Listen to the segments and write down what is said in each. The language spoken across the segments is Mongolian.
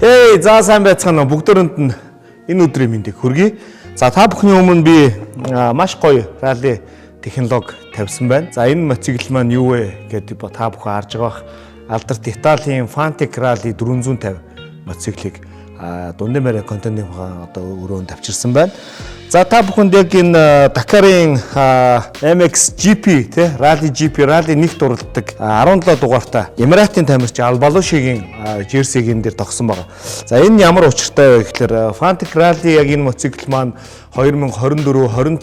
Эй, за сайн байцгаана уу? Бүгдөрөнд нь энэ өдрийн мэндийг хүргэе. За та бүхний өмнө би маш гоё ралли технологи тавьсан байна. За энэ мотоцикл маань юу вэ гэдэг та бүхэн харж байгаа бах. Алдарт Италийн Fantic Rally 450 мотоциклыг дундын барай контентын одоо өрөөнд авчирсан байна. За та бүхэнд яг энэ Dakar-ын MXGP тий Rally GP Rally нэгт дурлдаг 17 дугаартай Эмиратын тамирч Албалушигийн жерсигийн дээр тогсон байгаа. За энэ ямар учиртай вэ гэхээр Fantic Rally яг энэ мотоцикл маань 2024, 25,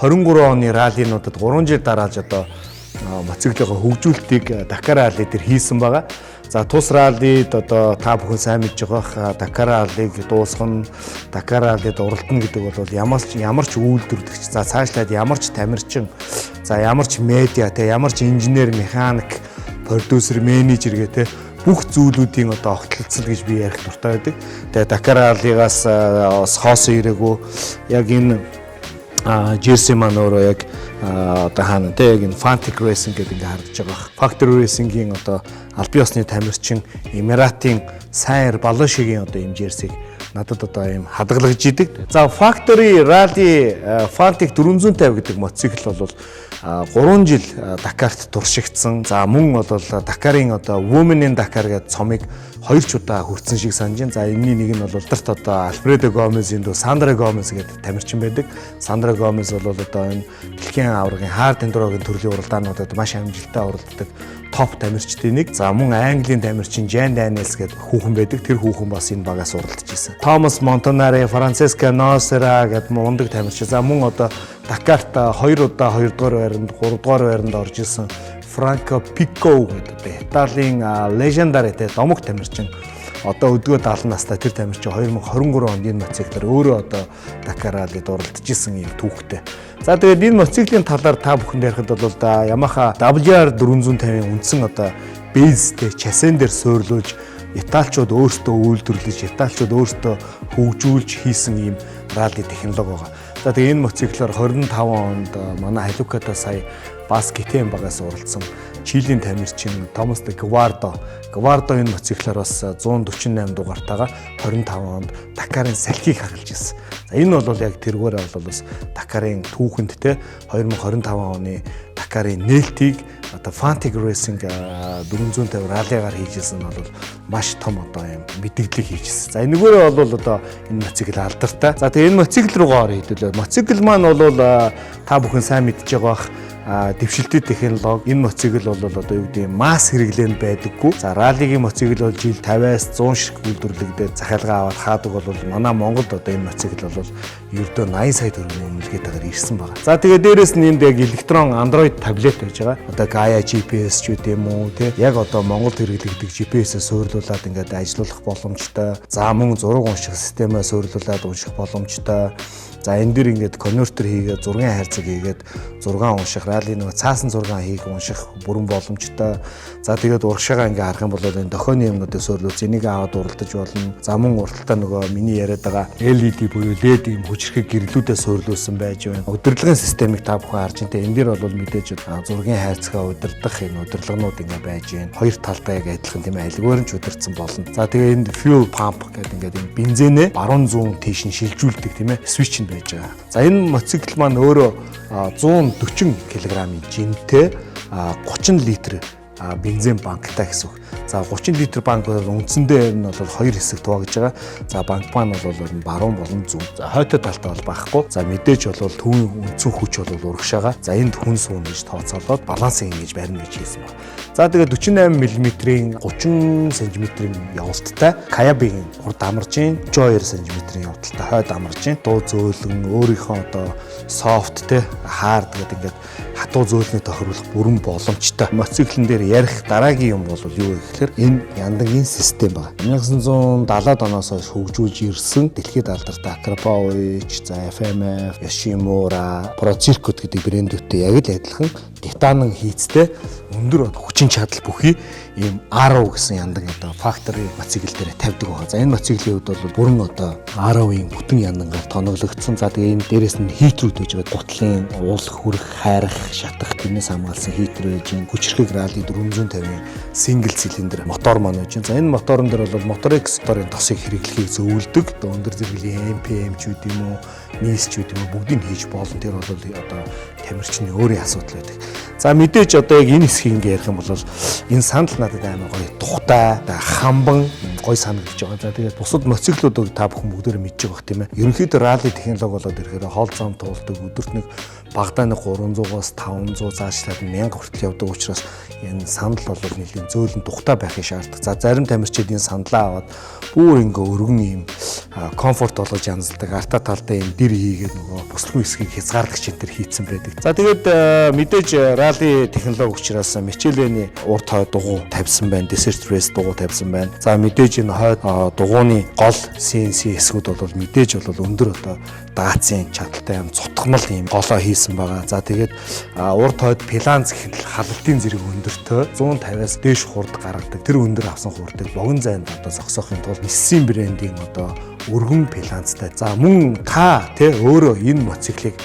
23 оны раллинуудад 3 жил дараалж одоо мотоциклын хөгжүүлэлтийг Dakar Rally дээр хийсэн байгаа. За тус раллид одоо та бүхэн сайн мэдж байгаа Dakar Rally-г дуусгана, Dakar Rally-д уралдана гэдэг бол ямар ч үйлдвэрлэгч, за цаашлаад ямар ч тамирчин, за ямар ч медиа, те ямар ч инженер, механик, продюсер, менежер гэх те бүх зүйлүүдийн одоо огтлцол гэж би ярих дуртай байдаг. Тэгээ Dakar Rally-гаас хоосон ирээгүй яг энэ жерси маань өөрөө яг одоо хаана те яг энэ Fantic Racing гэдэг ингээ харагдаж байгаа. Factory Racing-ийн одоо албан ёсны тамирчин Эмиратын сайн Балушигийн одоо юм жерсиг надад одоо юм хадгалагж идэг. За Factory Rally Fantic 450 гэдэг мотоцикл бол 3 жил Дакарт туршигдсан. За мөн бол Dakar-ын одоо Women in Dakar гэдэг цомыг 2 ч удаа хүртсэн шиг санаж байна. За энэний нэг нь бол алдарт одоо Alfredo Gomez-ийн дүү Sandra Gomez гэдэг тамирчин байдаг. Sandra Gomez бол одоо энэ дэлхийн аваргын hard enduro-гийн төрлийн уралдаануудад маш амжилттай уралддаг топ тамирчдын нэг. За мөн Английн тамирчин Jan Daniels гэдэг хүүхэн байдаг. Тэр хүүхэн бас энэ багаас уралдаж ирсэн. Thomas Montanari, Francesca Nocera гэдэг мундаг тамирчин. За мөн одоо Дакарт 2 удаа 2 дугаар байранд, 3 дугаар байранд орж ирсэн Franco Picco гэдэг Италийн лежендари те домог тамирчин. Одоо өдгөө 70 настай тэр тамирчин 2023 онд энэ мотоциклээр өөрөө одоо Dakar Rally-д уралдаж исэн юм түүхтэй. За тэгээд энэ мотоциклийн талаар та бүхэнд ярихад бол Yamaha WR 450-ын үндсэн одоо бейстэй часен дээр суйрлуулж Италичууд өөрсдөө үйлдвэрлэж, Италичууд өөрсдөө хөгжүүлж хийсэн ийм ралли технологи байгаа. За тэгээд энэ мотоциклаар 25 онд манай Халюката сая бас гитэн багаас уралдсан Чилийн тамирчин Томас де Гвардо энэ мотоциклаар бас 148 дугаартайгаа 25 онд Dakar-ын салхийг хагалж ирсэн. За энэ бол яг тэргээрээ бол бас Dakar-ын түүхэнд те 2025 оны Dakar-ын нээлтийг одоо Fantic Racing 450 раллигаар хийжсэн бол маш том одоо юм мэдээлэл хийжсэн. За энэгээр бол одоо энэ мотоцикл алдартай. За тэгээ энэ мотоцикл руугаа орё хэдүүлээ. Мотоцикл маань бол та бүхэн сайн мэдж байгаа бах дэвшилтэй технологи. Энэ мотоцикл бол одоо юу гэдэг масс хэрэглээнд байдаггүй. За раллигийн мотоцикл бол жил 50-аас 100 ширхэг үйлдвэрлэгдээд захиалгаа аваад хаадаг бол манай Монголд одоо энэ мотоцикл бол ердөө 80 сая төгрөгийн үнэлгээтэйгээр ирсэн байна. За тэгээ дээрэс нь энд яг электрон Android таблет байж байгаа. Одоо Gaia GPS ч үт юм уу те яг одоо Монголд хэрэглэгдэх GPS-ээс суйрлуулад ингээд ажиллах боломжтой. За мөн зураг унших системээ суйрлуулад унших боломжтой. За энэ дэр ингээд конвертер хийгээд зургийн хайрцаг хийгээд зургаан унших, ралли нэг цаасан зургаан хийх унших бүрэн боломжтой. За тэгээд урагшаага ингээд харах юм бол энэ дохионы юмнуудыг суйрлуулж энийг аваад уралдаж болно. За мөн уралтаа нөгөө миний яриад байгаа LED буюу LED юм хүчрхэг гэрлүүдээ суйрлуулсан байж байна. Удирдлагын системийг та бүхэн харж байна те. Энэ дэр бол мэдээж зургийн хайрцагаа удирдах энэ удирдлагынууд ингээд байж байна. Хоёр талдаа яг адилхан тийм ээ альгээр нь ч удирдсан болно. За тэгээ энэ fuel pump гэдэг ингээд энэ бензинээ баруун зүүн тийш нь шилжүүлдэг тийм ээ switch нь байж байгаа. За энэ мотоцикл маань өөрөө 140 кг-ийн жинтэй 30 литр бензин банктай гэсэн үг. За 30 литр банк бол үндсэндээ энэ бол хоёр хэсэгт хуваагдж байгаа. За банк маань бол баруун болон зүүн. За хойтой талтай бол багхгүй. За мэдээж бол төвийн үндсэн хүч бол урагшаага. За энд хүн суун гэж тооцоолоод балансыг ингэж барина гэж хийсэн байна. За тэгээд 48 мм-ийн 30 см-ийн явалттай Kayabi-ийн урд амаржийн 32 см-ийн явалттай хойд амаржийн дуу зөөлөн өөрийнхөө одоо софт те хард гэдэг ингээд хатуу зөөлний тохируулах бүрэн боломжтой. Мотоциклэн дээр ярих дараагийн юм бол юу вэ гэхээр энэ яндагийн систем байна. 1970-ад оноос хойш хөгжүүлж ирсэн дэлхийд алдартай Akrapovic, за FMF, Yoshimura, Pro Circuit гэдэг брэндүүдтэй яг л адилхан титанын хийцтэй өндөр хүчин чадал бүхий ийм RO гэсэн яндаг одоо factory мотоцикл дээр тавьдаг байгаа. За энэ мотоциклийн хувьд бол бүрэн одоо RO-ийн бүтэн яндангаар тоноглогдсон. За тэгээ энэ дээрээс нь хитрүүд гэж байгаа. Гутлын уул хүрэх, хайрах, шатах тэрнээс хамгаалсан хитр байж гин. Хүчрхэг ралли 450-ийн single cylinder мотор маань байж гин. За энэ моторн дээр бол Motorex моторын тосыг хэрэглэхийг зөвлөдөг. Одоо өндөр зэрэглэлийн MPM ч үт юм уу, нийс ч үт юм уу бүгдийг хийж болно. Тэр бол одоо тамирчны өөрийн асуудал байдаг. За мэдээж одоо яг энэ хэсгийг ингээ ярих юм бол энэ сандал надад амар гоё тухтай, хамбан гоё санагдаж байгаа. За тэгээд бусад мотоциклуудыг та бүхэн бүгдээрээ мэдж байгаа тийм ээ. Ерөнхийдөө ралли технологи болоод ирэхээр хоол зам туулдаг өдөрт нэг багадаа нэг 300-аас 500 цаашлаад 1000 хүртэл явдаг учраас энэ сандал бол нэлийн зөөлөн тухтай байхыг шаарддаг. За зарим тамирчид энэ сандлаа аваад бүр ингээ өргөн юм комфорт болгож янзалдаг. Арта талдаа энэ дэр хийгээд нөгөө бүслэхэн хэсгийг хязгаарлагч энэ төр хийцэн байдаг. За тэгээд мэдээж ралли технологи учраас Michelin-ийн урт хойд дугуй тавьсан байна. Desert Race дугуй тавьсан байна. За мэдээж энэ хойд дугуйны гол CNC хэсгүүд бол мэдээж бол өндөр одоо даацын чадaltaй юм цутгамал юм голоо хийсэн байгаа. За тэгээд урт хойд пиланц гэх халалтын зэрэг өндөртөө 150-аас дээш хурд гаргадаг. Тэр өндөр авсан хурдыг богино зайд одоо зогсоохын тулд Nissin брендийн одоо өргөн пиланцтай. За мөн та өөрөө энэ мотоциклыг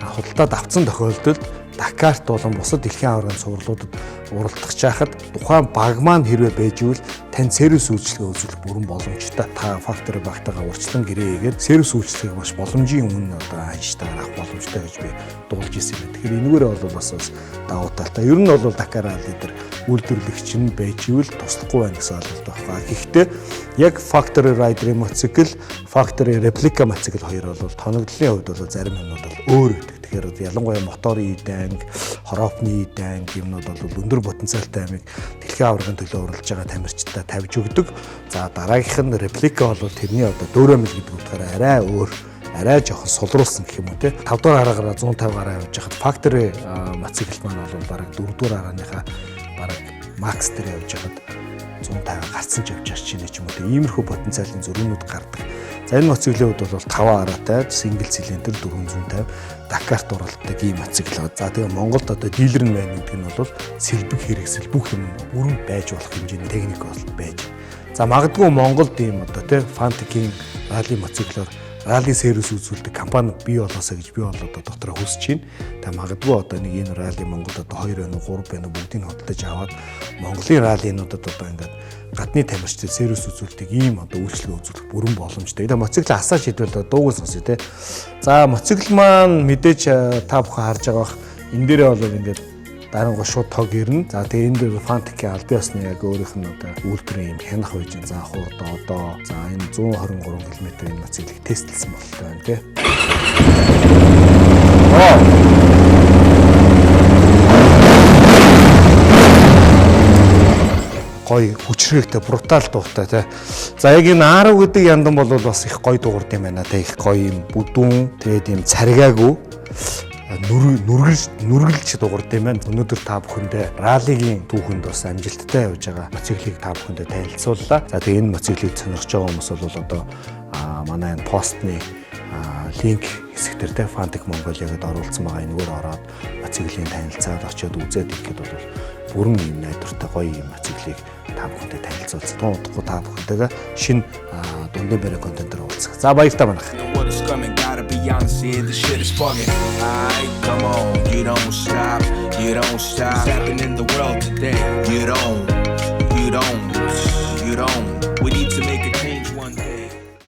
худалдаад авсан тохиолдолд Дакарт болон бусад дэлхийн аваргын цувралуудад уралдах чахад тухайн баг маань хэрвээ байж ивэл тань сервис үйлчилгээ үзүүлэх бүрэн боломжтой. Та factory багтаага урьдчилан гэрээ хийгээд сервис үйлчилгээг маш боломжийн өмнө одоо ханчтайгаар авах боломжтой гэж би дуулж ирсэн юм. Тэгэхээр энэгээр бол бас давуу талтай. Ер нь бол Dakar Rally дээр үйлдвэрлэгч нь байж ивэл туслахгүй байна гэсэн ойлголт байна. Гэхдээ яг factory rider мотоцикл, factory replica мотоцикл хоёр бол тоноглолын хувьд бол зарим юмнууд бол өөр байдаг. Тэгэхээр ялангуяа моторын иданг, хороопны иданг юмнууд бол өндөр потенциалтай амиг дэлхийн аваргын төлөө уралж байгаа тамирчдаа тавьж өгдөг. За дараагийнх нь реплика бол тэрний одоо дөөрөмөл гэдэг утгаараа арай өөр, арай жоохон сулруулсан гэх юм уу те. 5 дугаар араагаар 150 гараа явж хахад factory мотоцикл маань бол бараг 4 дугаар арааныхаа бараг max дээр явж хахад 150 гарцсан ч явж чинь ч юм уу те. Иймэрхүү потенциалын зөрүүнүүд гардаг. За энэ мотоциклийн хувьд бол 5 араатай single cylinder 450 Дакарт уралддаг ийм мотоцикл. За тэгээ Монголд одоо дилер нь байна гэдэг нь бол сэлбэг хэрэгсэл бүх юм бүрэн байж болох хэмжээний техник бол байж. За магадгүй Монголд ийм одоо тий Fantic-ийн ралли мотоциклоор ралли сервис үзүүлдэг компани бий болоосаа гэж би бол одоо дотроо хүсэж байна. Тэгээ магадгүй одоо нэг энэ ралли Монголд одоо 2 байна уу 3 байна уу бүгдийг хөдөлж аваад Монголын раллинуудад одоо ингээд гадны тамирчид сервис үзүүлдэг ийм одоо үйлчлэг үзүүлэх бүрэн боломжтой. Тэгээ мотоцикл асаа шийдвэл дуугүй сонсё те. За мотоцикл маань мэдээж та бүхэн харж байгаа бах энэ дээрээ бол ингээд дарангуй шууд тог ирнэ. За тэгээ энэ дээр Fantic-ийн албан ёсны яг өөрийнх нь одоо үйлдвэрийн юм хянах байж байгаа. За хурд одоо за энэ 123 км-ийн мотоциклыг тестлсэн болтой байна те. Гой хүчрхэгтэй брутал дуутай тий. За яг энэ 10 гэдэг яндан бол бас их гой дуурд юм байна тий. Их гой юм бүдүүн тэгээд юм царгаагүй нүргэлж дуурд юм байна. Өнөөдөр та бүхэндээ раллигийн түүхэнд бас амжилттай явж байгаа мотоциклыг та бүхэндээ танилцууллаа. За тэгээд энэ мотоциклыг сонирхож байгаа хүмүүс бол одоо манай энэ постны линк хэсэг дээр тий Fantic Mongolia гэдээ оруулсан байгаа. Энэгээр ороод мотоциклийн танилцаад очиод үзээд ирэхэд бол бүрэн юм найдвартай гоё юм мотоциклыг та бүхэндээ танилцуулсан. Туудахгүй та бүхэнтэйгээ шинэ дундын барай контентээр уулзах. За баяртай байна. You don't